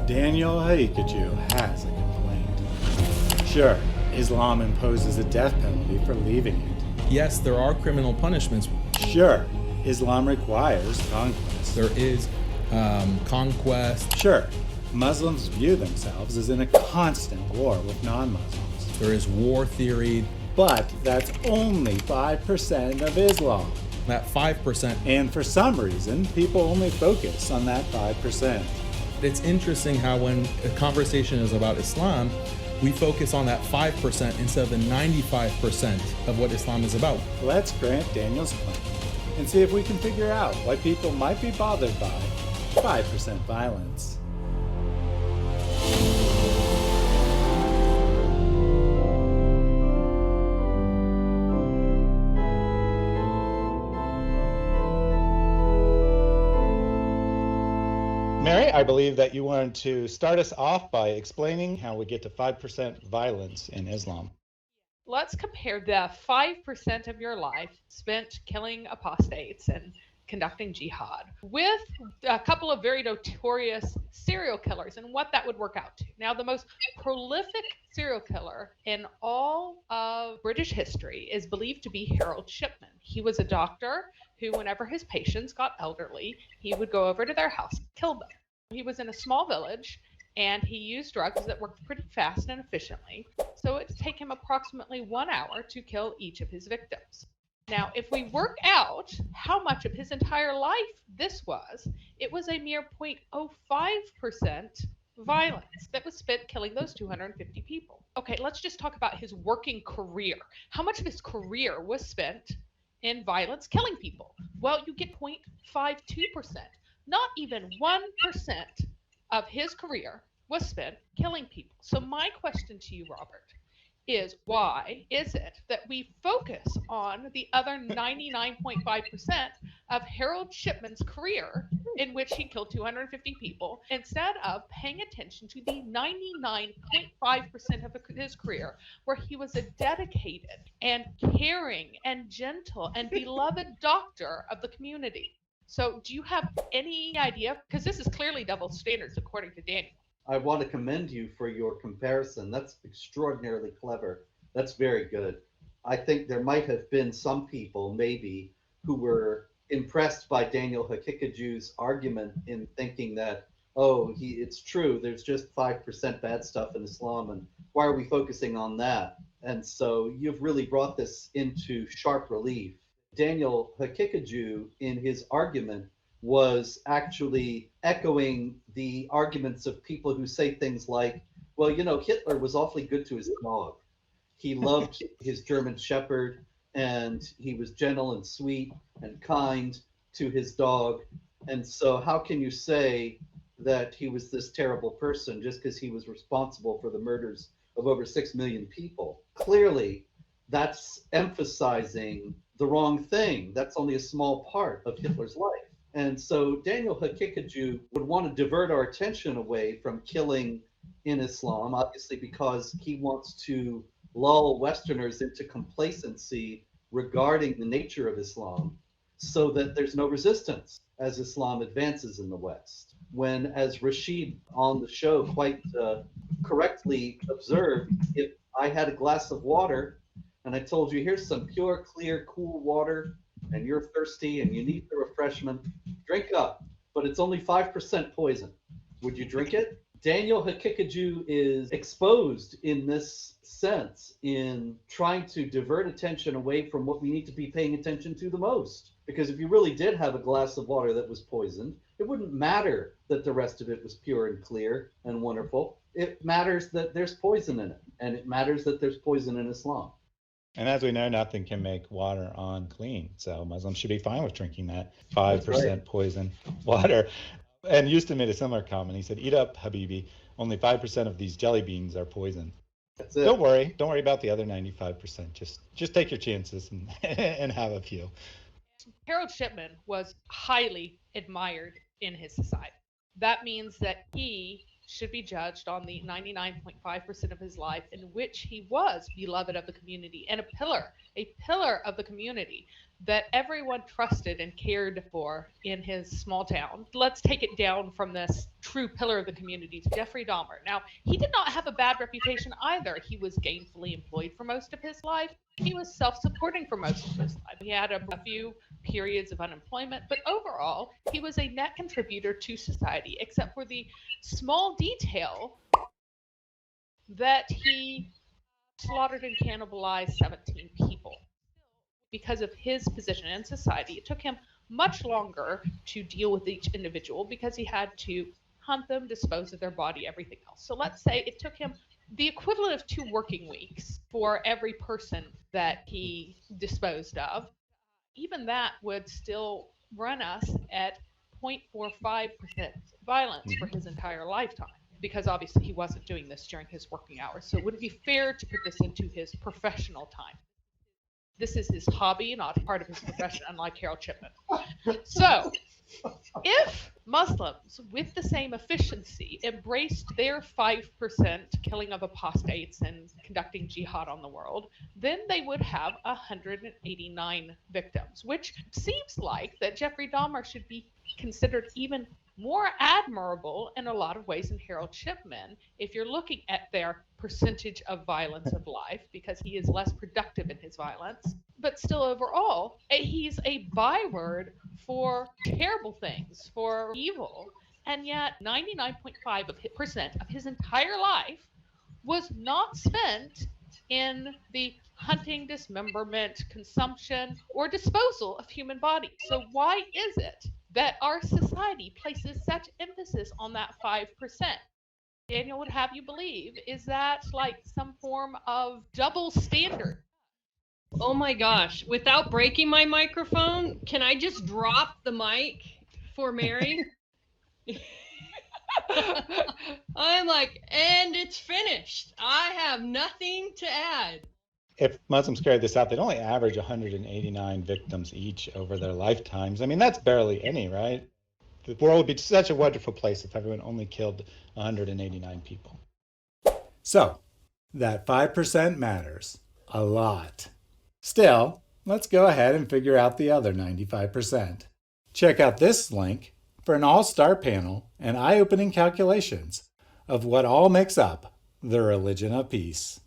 Daniel Haikaju has a complaint. Sure, Islam imposes a death penalty for leaving it. Yes, there are criminal punishments. Sure, Islam requires conquest. There is conquest. Sure, Muslims view themselves as in a constant war with non-Muslims. There is war theory. But that's only 5% of Islam. That 5%. And for some reason, people only focus on that 5%. It's interesting how when a conversation is about Islam, we focus on that 5% instead of the 95% of what Islam is about. Let's grant Daniel's claim and see if we can figure out why people might be bothered by 5% violence. Mary, I believe that you wanted to start us off by explaining how we get to 5% violence in Islam. Let's compare the 5% of your life spent killing apostates and conducting jihad with a couple of very notorious serial killers and what that would work out to. Now, the most prolific serial killer in all of British history is believed to be Harold Shipman. He was a doctor who, whenever his patients got elderly, he would go over to their house and kill them. He was in a small village and he used drugs that worked pretty fast and efficiently, so it would take him approximately 1 hour to kill each of his victims. Now, if we work out how much of his entire life this was, it was a mere 0.05% violence that was spent killing those 250 people. Okay, let's just talk about his working career. How much of his career was spent in violence, killing people? Well, you get 0.52%. Not even 1% of his career was spent killing people. So my question to you, Robert, is why is it that we focus on the other 99.5% of Harold Shipman's career in which he killed 250 people instead of paying attention to the 99.5% of his career where he was a dedicated and caring and gentle and beloved doctor of the community? So do you have any idea? Because this is clearly double standards according to Daniel. I want to commend you for your comparison. That's extraordinarily clever. That's very good. I think there might have been some people, maybe, who were impressed by Daniel Hakikaju's argument in thinking that, oh, it's true, there's just 5% bad stuff in Islam, and why are we focusing on that? And so you've really brought this into sharp relief. Daniel Hakikaju, in his argument, was actually echoing the arguments of people who say things like, well, you know, Hitler was awfully good to his dog. He loved his German Shepherd, and he was gentle and sweet and kind to his dog. And so how can you say that he was this terrible person just because he was responsible for the murders of over 6 million people? Clearly, that's emphasizing the wrong thing. That's only a small part of Hitler's life. And so Daniel Hakikaju would want to divert our attention away from killing in Islam, obviously because he wants to lull Westerners into complacency regarding the nature of Islam so that there's no resistance as Islam advances in the West. When, as Rashid on the show quite correctly observed, if I had a glass of water and I told you, here's some pure, clear, cool water, and you're thirsty and you need the refreshment, drink up, but it's only 5% poison. Would you drink it? Daniel Hakikaju is exposed in this sense in trying to divert attention away from what we need to be paying attention to the most. Because if you really did have a glass of water that was poisoned, it wouldn't matter that the rest of it was pure and clear and wonderful. It matters that there's poison in it, and it matters that there's poison in Islam. And as we know, nothing can make water unclean. So Muslims should be fine with drinking that 5% poison water. And Houston made a similar comment. He said, eat up, Habibi. Only 5% of these jelly beans are poison. That's it. Don't worry about the other 95%. Just take your chances and have a few. Harold Shipman was highly admired in his society. That means that he should be judged on the 99.5% of his life in which he was beloved of the community and a pillar a pillar of the community that everyone trusted and cared for in his small town. Let's take it down from this true pillar of the community to Jeffrey Dahmer. Now, he did not have a bad reputation either. He was gainfully employed for most of his life. He was self-supporting for most of his life. He had a few periods of unemployment, but overall, he was a net contributor to society, except for the small detail that he slaughtered and cannibalized 17 people. Because of his position in society, it took him much longer to deal with each individual because he had to hunt them, dispose of their body, everything else. So let's say it took him the equivalent of 2 working weeks for every person that he disposed of. Even that would still run us at 0.45% violence for his entire lifetime, because obviously he wasn't doing this during his working hours. So it wouldn't be fair to put this into his professional time. This is his hobby, not part of his profession, unlike Harold Shipman. So, if Muslims, with the same efficiency, embraced their 5% killing of apostates and conducting jihad on the world, then they would have 189 victims, which seems like that Jeffrey Dahmer should be considered even more admirable in a lot of ways than Harold Shipman if you're looking at their percentage of violence of life, because he is less productive in his violence. But still, overall, he's a byword for terrible things, for evil, and yet 99.5% of his entire life was not spent in the hunting, dismemberment, consumption, or disposal of human bodies. So why is it that our society places such emphasis on that 5%? Daniel would have you believe, is that like some form of double standard? Oh my gosh, without breaking my microphone, can I just drop the mic for Mary? I'm like, and it's finished. I have nothing to add. If Muslims carried this out, they'd only average 189 victims each over their lifetimes. I mean, that's barely any, right? The world would be such a wonderful place if everyone only killed 189 people. So, that 5% matters a lot. Still, let's go ahead and figure out the other 95%. Check out this link for an all-star panel and eye-opening calculations of what all makes up the religion of peace.